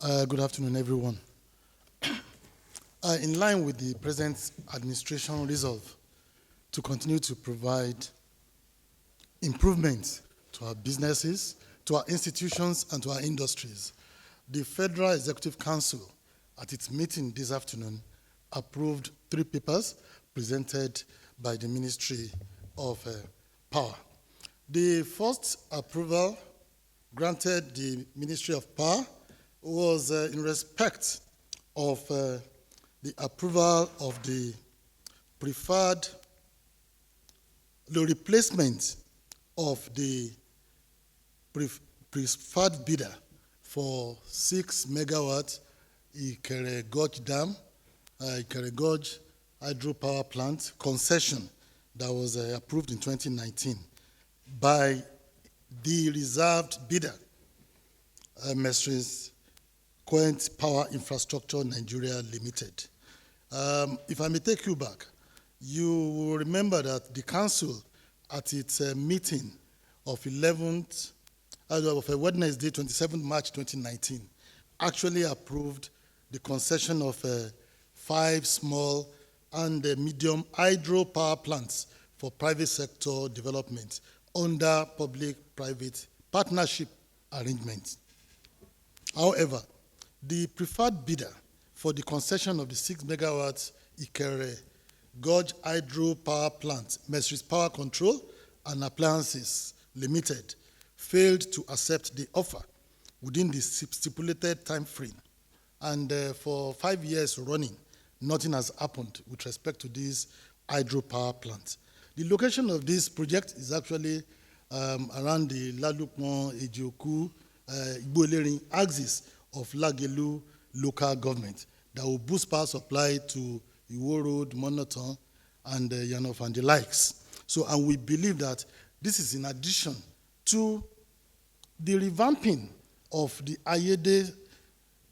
Good afternoon, everyone. In line with the present administration resolve to continue to provide improvements to our businesses, to our institutions, and to our industries, the Federal Executive Council, at its meeting this afternoon, approved 3 papers presented by the Ministry of Power. The first approval granted the Ministry of Power was in respect of the approval of the replacement of the preferred bidder for 6 megawatt Ikere Gorge Dam, Ikere Gorge hydropower plant concession that was approved in 2019 by the reserved bidder, Minister Quent Power Infrastructure Nigeria Ltd. If I may take you back, you will remember that the council at its meeting of Wednesday, 27 March 2019, actually approved the concession of 5 small and medium hydropower plants for private sector development under public-private partnership arrangements. However, the preferred bidder for the concession of the 6 megawatts Ikere Gorge hydropower plant, Ministry's Power Control and Appliances Limited, failed to accept the offer within the stipulated time frame. And for 5 years running, nothing has happened with respect to this hydropower plant. The location of this project is actually around the Lalukmo, Ejioku, Igbo-Ilerin axis of Lagelu local government that will boost power supply to Iwo Road, Monoton, and Yanof and the likes. So, and we believe that this is in addition to the revamping of the Ayede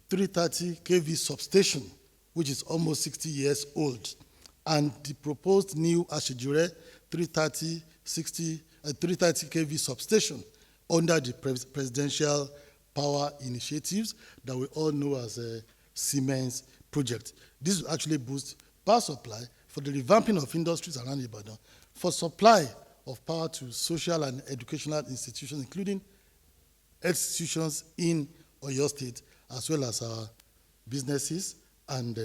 330 kV substation, which is almost 60 years old, and the proposed new Ashejire 330 kV substation under the presidential power initiatives that we all know as a Siemens project. This will actually boost power supply for the revamping of industries around Ibadan, for supply of power to social and educational institutions, including institutions in Oyo State, as well as our businesses and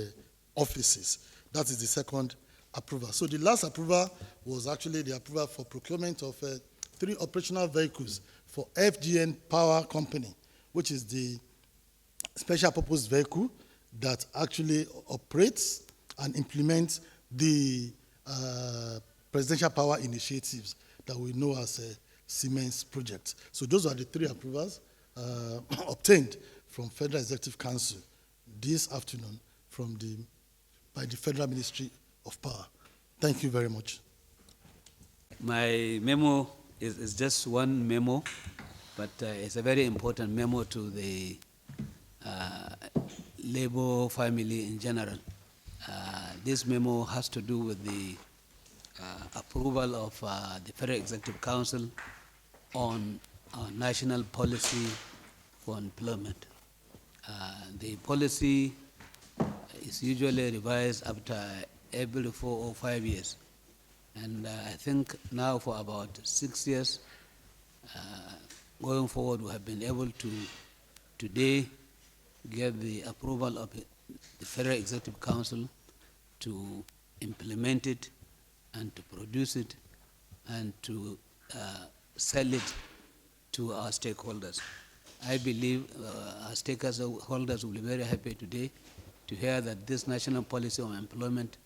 offices. That is the second approval. So the last approval was actually the approval for procurement of 3 operational vehicles for FGN Power Company, which is the special purpose vehicle that actually operates and implements the presidential power initiatives that we know as a Siemens project. So those are the 3 approvals obtained from Federal Executive Council this afternoon by the Federal Ministry of Power. Thank you very much. My memo is just one memo, but it's a very important memo to the Labour family in general. This memo has to do with the approval of the Federal Executive Council on national policy for employment. The policy is usually revised after every 4 or 5 years. And I think now for about 6 years, going forward, we have been able to today get the approval of the Federal Executive Council to implement it and to produce it and to sell it to our stakeholders. I believe our stakeholders will be very happy today to hear that this national policy on employment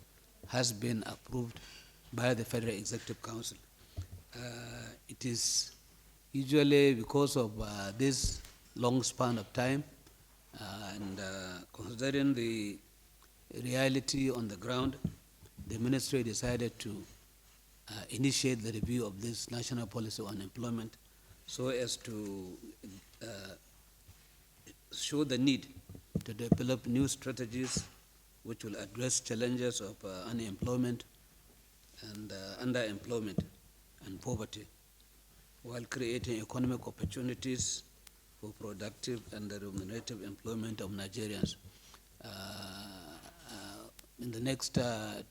has been approved by the Federal Executive Council. It is usually because of this long span of time and considering the reality on the ground, the ministry decided to initiate the review of this national policy on employment so as to show the need to develop new strategies which will address challenges of unemployment and underemployment and poverty, while creating economic opportunities for productive and remunerative employment of Nigerians. In the next 2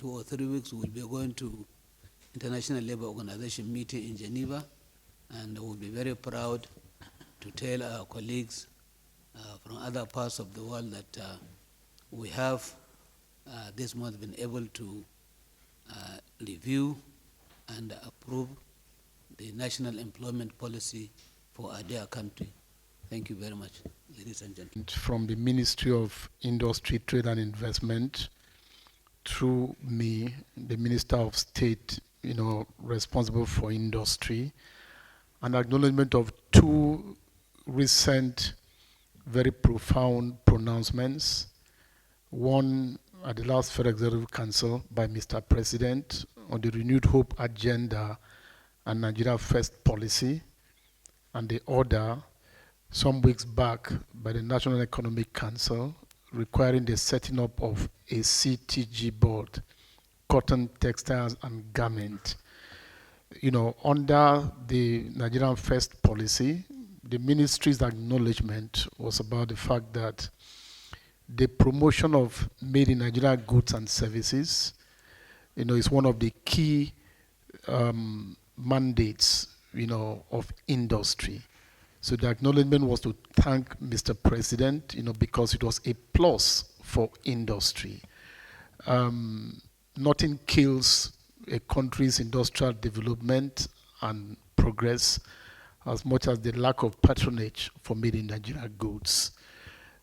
or 3 weeks, we'll be going to International Labour Organization meeting in Geneva, and we'll be very proud to tell our colleagues from other parts of the world that we have this month been able to review and approve the national employment policy for our dear country. Thank you very much, ladies and gentlemen. From the Ministry of Industry, Trade and Investment, through me, the Minister of State, responsible for industry, an acknowledgement of 2 recent, very profound pronouncements. One at the last Federal Executive Council by Mr. President on the Renewed Hope Agenda and Nigeria First policy, and the other some weeks back by the National Economic Council requiring the setting up of a CTG board, cotton, textiles, and garment. Under the Nigerian First policy, the ministry's acknowledgement was about the fact that the promotion of made in Nigeria goods and services, is one of the key mandates, of industry. So the acknowledgement was to thank Mr. President, because it was a plus for industry. Nothing kills a country's industrial development and progress as much as the lack of patronage for made in Nigeria goods.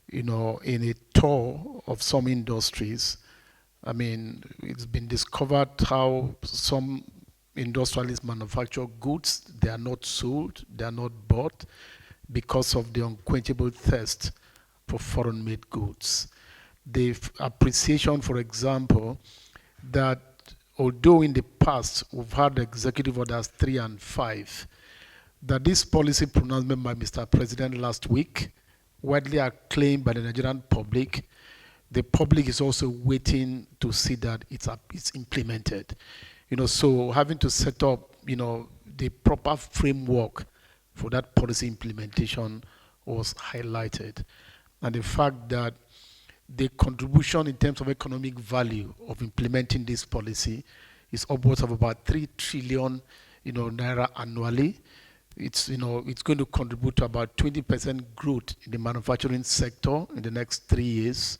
In a tour of some industries, it's been discovered how some industrialists manufacture goods, they are not sold, they are not bought because of the unquenchable thirst for foreign-made goods. The appreciation, for example, that although in the past we've had Executive Orders 3 and 5, that this policy pronouncement by Mr. President last week, widely acclaimed by the Nigerian public, the public is also waiting to see that it's implemented. So having to set up, the proper framework for that policy implementation was highlighted. And the fact that the contribution in terms of economic value of implementing this policy is upwards of about 3 trillion, naira annually. It's going to contribute to about 20% growth in the manufacturing sector in the next 3 years,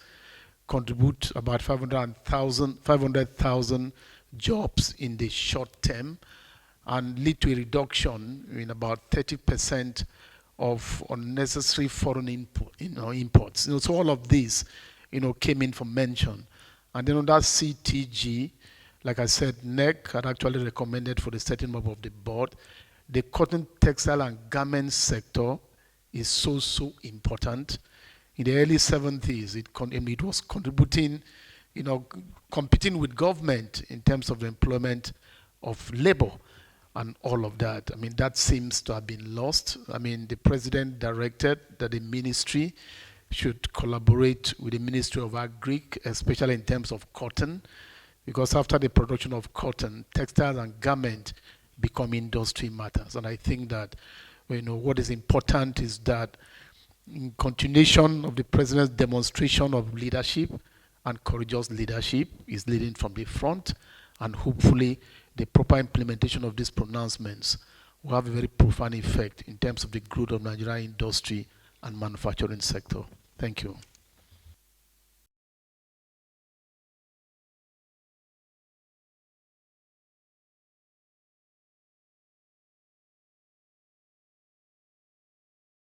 contribute about 500,000 jobs in the short term, and lead to a reduction in about 30% of unnecessary foreign imports. So all of these, came in for mention. And then on that CTG, like I said, NEC had actually recommended for the setting up of the board. The cotton, textile, and garment sector is so important. In the early 70s, it was contributing, competing with government in terms of the employment of labor and all of that. That seems to have been lost. The president directed that the ministry should collaborate with the Ministry of Agri, especially in terms of cotton, because after the production of cotton, textiles and garment become industry matters. And I think that, what is important is that in continuation of the president's demonstration of leadership and courageous leadership is leading from the front, and hopefully the proper implementation of these pronouncements will have a very profound effect in terms of the growth of Nigerian industry and manufacturing sector. Thank you.